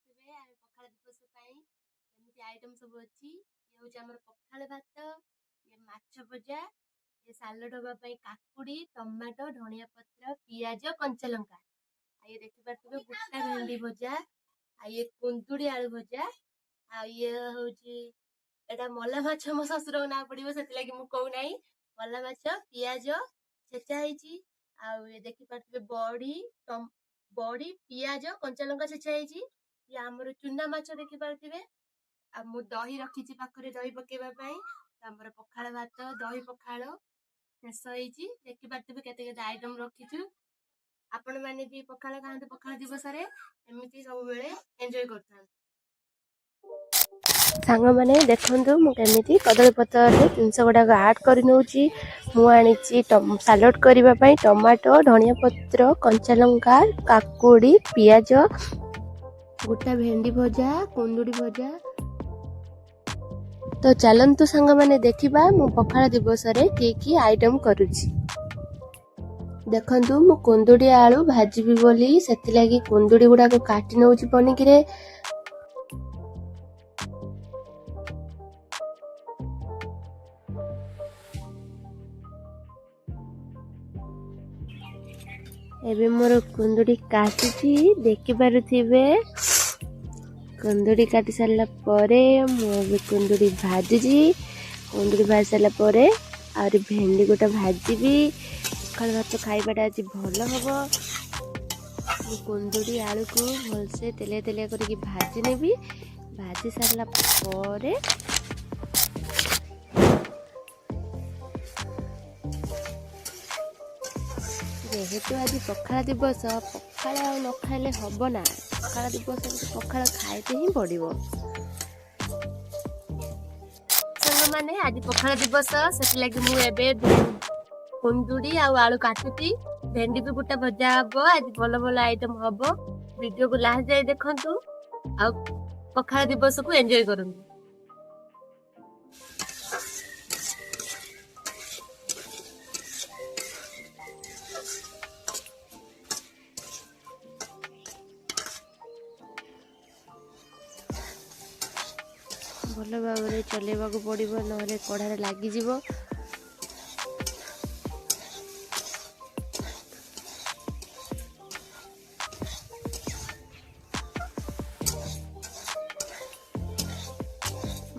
पारुथिबे आमे पखाळ दिवस पई एमिति आइटम सब अछि। ये होची हमर पखाळ भात, ये माछ भजा, ये सालड हबा पई काकुडी, टमाटो, धनिया पत्र, पियाज, कंचा लंका। आ ये देखि पारुथिबे गोटा भेंडी भजा, आ ये कुंदुडी आलू भजा, आ ये होची एटा मल्ला माछ मो ससुर ना पड़िबो सेति लागि मु कहू नाही। मल्ला माछ पियाज छेचा ହେଇची। आ ये देखि पारुथिबे बड़ी पियाज कंचा लंका छेचा ହେଇची। ये हमर चुना माछ देखि पारुथिबे। आ मु दही रखिची पाखरे दही पकेबा पई। हमर पखाळ भात दही पखाळ शेष ହେଇची। देखि पारुथिबे केते केते आइटम रखिछु। आपण माने भी पखाळ खाते पखाळ दिवस रे एमिति सब बेले एन्जॉय करथान। सांग माने देखंतु मु केमिति कदली पत्र रे 300 गुडा ऐड करि नउची। मु आनिची सालड करिबा पई टमाटो, धनिया पत्र, कंचा लंका, काकुडी, पियाज, गोटा भेंडी भजा, कुंदुडी भजा। तो चलंतु सांग माने देखिबा मु पखाळ दिवस रे की आइटम करूची। देखंतु मु कुंदुडी आलू भाजीबी बोली सेति लागि कुंदुडी गुडा को काटि नउची पनिकिरे। एबे मोर कुंदुडी काटिची देखि पारुथिबे। कुंदुडी काटि सारला परे मु कुंदुडी भाजीजी। कुंदुडी भाजी सारला परे आउरी भेंडी गोटा भाजीबी। पखाळ भात खाइबाटा आज भल हबो। कुंदुडी आलू को भलसे तेलिया तेलिया करके भाजी नेबी। भाजी सारला परे जेहेतु आज पखाळ दिवस पखाळ न खाइले हबो ना। पखाळ दिवस पखाळ खाइते ही पड़िबो। संग माने आज पखाळ दिवस सेति लागि मु एबे कुंदुडी आ आलू काटुची। भेंडी भी गोटा भजा हबो। आज भल भल आइटम हबो। वीडियो को लास्ट जाय देखंतु आ पखाळ दिवस को एन्जॉय करंतु। भल भाव चलेबा को पड़िबो नहले कढ़ारे लागि जिवो।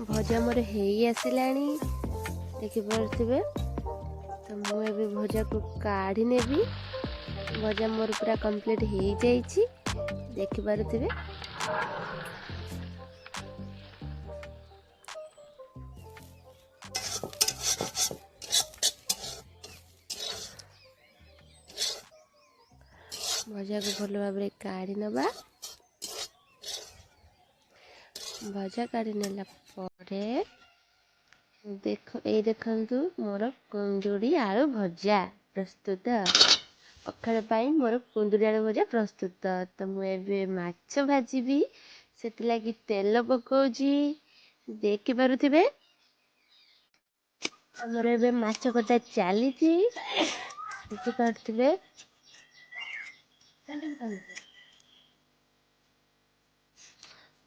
भजा मोर हेई आसिलानी देखि पारुथिबे। तो मु एबे भजा को काढी नेबी। भजा मोर पूरा कंप्लीट हेई जाईची देखि पारुथिबे। भजा को भल भाव काढ़ी नबा। भजा काढ़ी नेला परे देखंतु मोर कुंदुडी आलू भजा प्रस्तुत। पखाळ पाई मोर कुंदुडी आलू भजा प्रस्तुत। तो मु एबे माछ भाजीबी सेति लागि तेल पकोजी देखि पारुथिबे। हमर एबे माछ कटा चालीची देखि पारुथिबे।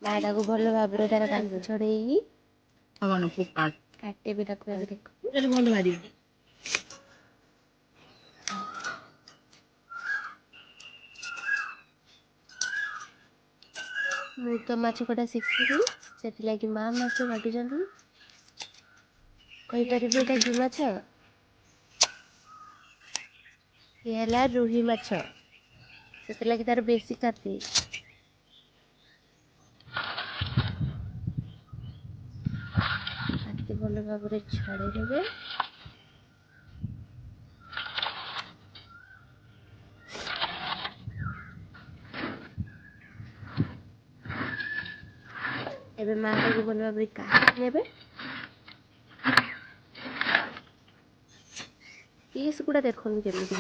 माटा को भल भाव तार काट छड़ेई काटे भी ताको भल भारी। मु तो माछ कटा शिखिली सेति लागि माँ माछ काटि जंतु। कहि परिबे एटा कि माछ? ये हला रुही माछ। सेति लागि तार बेसी काटे। काटे भल भाव छड़े देबे। एबे माँ को भल भाव काटी नेबे। पीस गुड़ा देखो केमिति।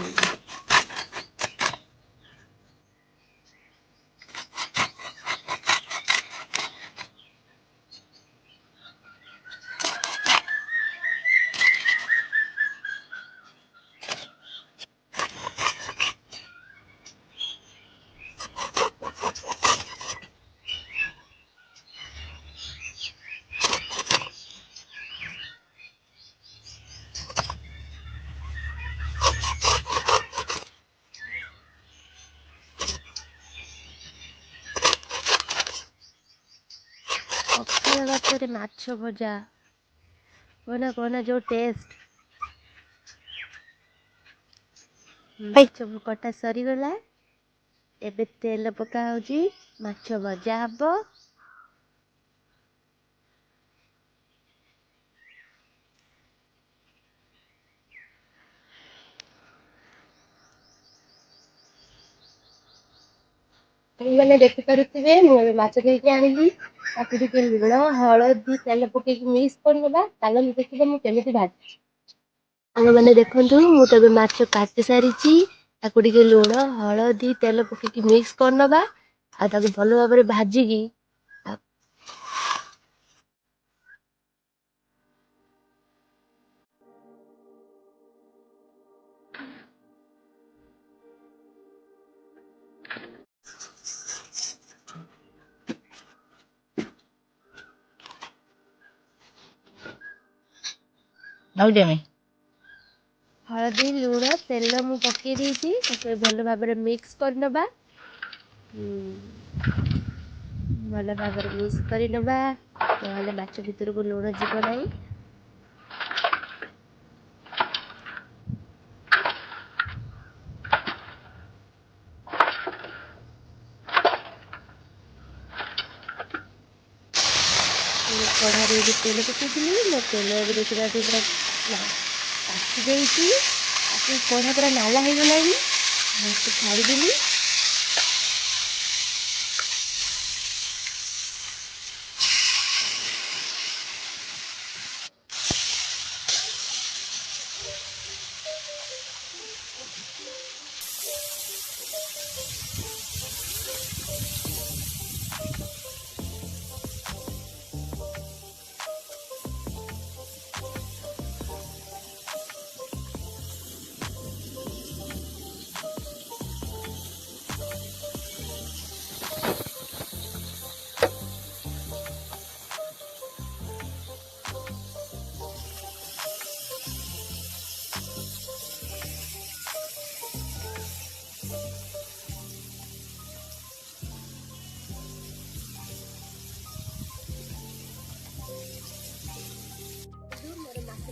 पखाल भात माछ भजा कहना कहना जो टेस्ट माछ कटा सरीगला एबे तेल पका होची माछ भजा हब मैंने देखिपे मुझे माछ देखे आनी लुण हलदी तेल पकईकि मिक्स करना देखिए मुझे भाजी मैंने देखु मुझे माछ काटी सारी लुण हलदी तेल पकईकि मिक्स करनवा भल भाव भाजिकी हलदी लुण तेल मु पकई देती भल भाव मिक्स करनवा भल भाव मिक्स करनवा ना माछ भीतर को लुण जीव ना कढ़ाई तेल पकई मो तेल देखा पूरा काटी कढ़ा पूरा नाला हो गला छाड़देली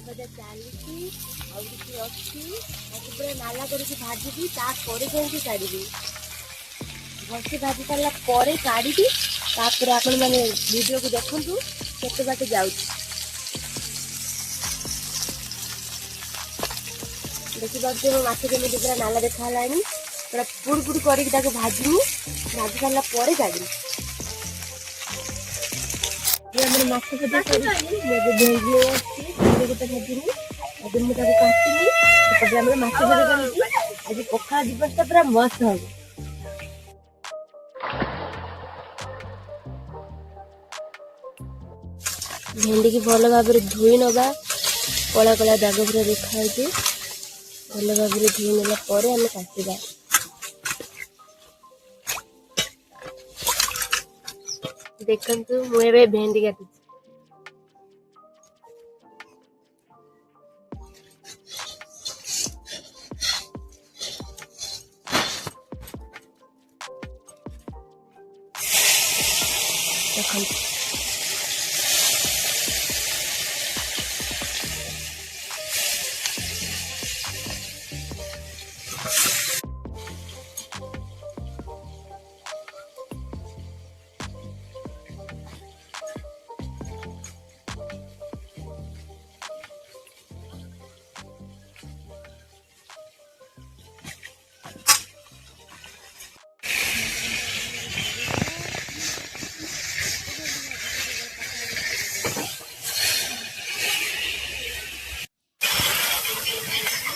भजा चली पूरा नाला करके भाजी तापर जाइए काढ़ी भलसे भाजी सारा पर काढ़ी तापर आपण मैंने वीडियो को देखु केते बाटे जाऊँ देखी पार्थे मो माछ केमी पूरा नाला देखा पूरा पुड़ पुड़ करके भाजी सारा पर काढ़ी माछ भजा भेजी गोटे भाजी मुझे मुझे काटनी माछ भजा आज पखाल दिवस पूरा मस्त हम भेंडी की भल भाव धोई नवा कला कला दाग पूरा देखा भल भाव धोई नाला आम काटा देखु मुझे भेंडी काटुची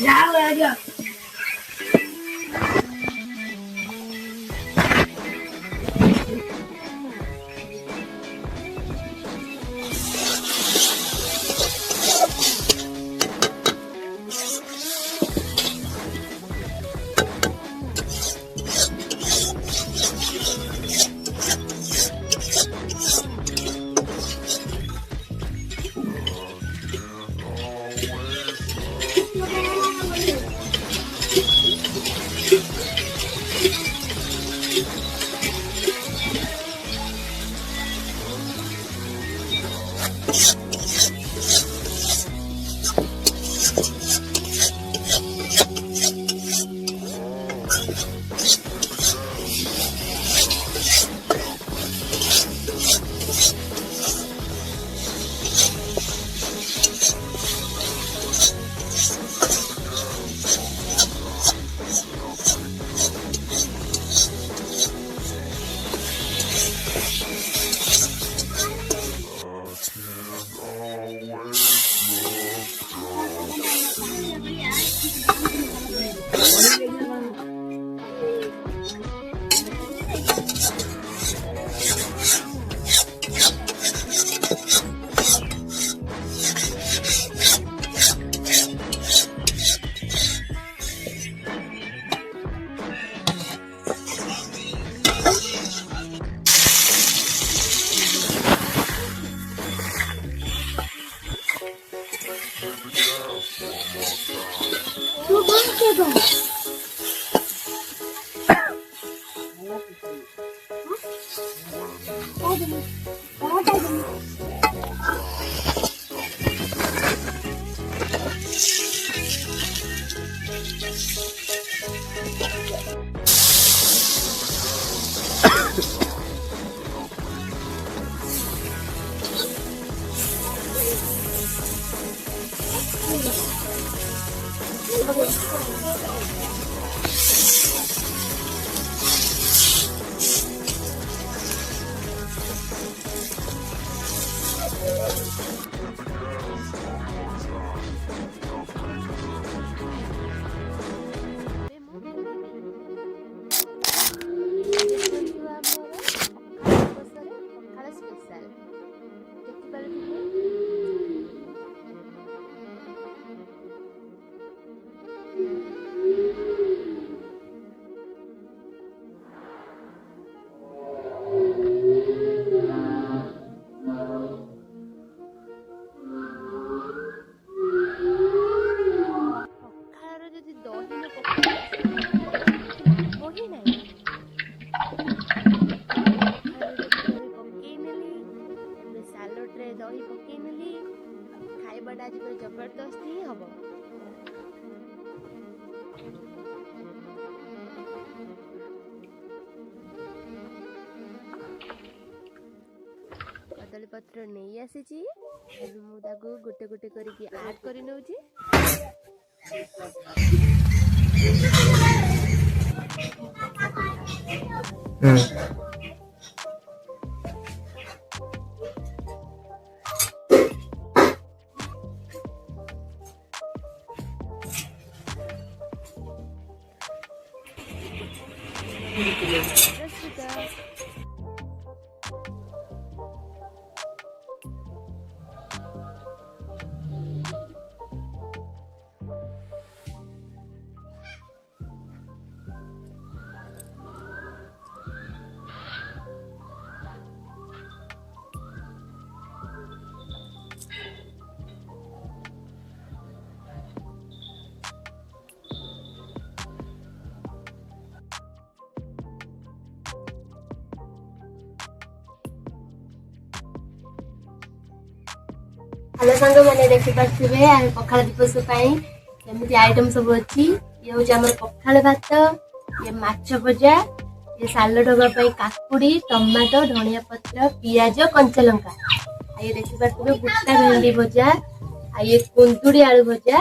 जाओ आजा दही पकईनेली खाइबाटा आज पूरा जबरदस्त ही हम। कदली पत्र नहीं आसी मुझे गोटे गोटे करके ऐड कर नौची। हेलो सांग मैंने देखिपे आम पखाड़ दिवस केमी आइटम सब अच्छी। ये हूँ आम पखाड़ भात, ये माछ भजा, ये सालड हाँपाई काकुड़ी टमाटो धनिया पत्र पियाज कंचा लंका। ये देखिपे बुटा भेंडी भजा, ये कुंतुड़ी आलू भजा,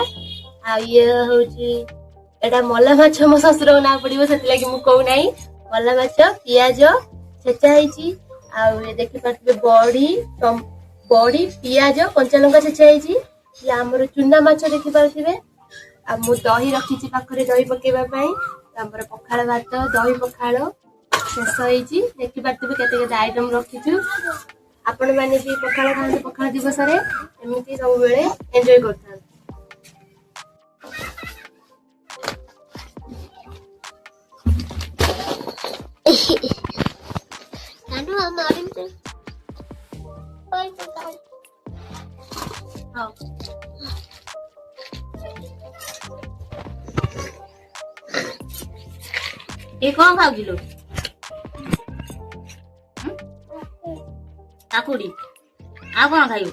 ये हूँ मल्ला माछ मो शशुर ना पड़ो से कहूना मल्ला माछ पियाज छेचा है। देखिपे बड़ी पियाज कंचा लंका छेचा है। आमर चुना माछ देखिपे मु दही रखी पाखे दही पकेवा आमर पखाड़ भात दही पखाड़ शेष होती। देखिपे केते आइटम रखीचु। आपण मैंने भी पखाड़ खाते पखाड़ दिवस एमती सब बेले एंजॉय करता। ये कौन खाऊ किलो काकुड़ी आ कौन खाइयो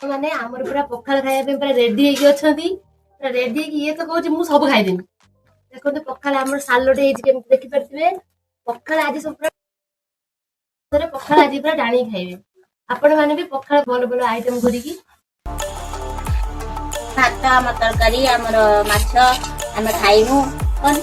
माने हमर पूरा पखाड़ खाया पे पूरा रेडी हेकी अछंती। पूरा रेडी हेकी ये तो कहूची मु सब खाइ देनी। देखो तो पखाड़ हमर सालोड हेजी के देखि परथिबे। पखाड़ आज सब पूरा पखाड़ आज पूरा डाणी खाइबे। आपण माने भी पखाड़ बोल बोल आइटम करिकी भात हमर तरकारी हमर माछ हम खाइमु कौन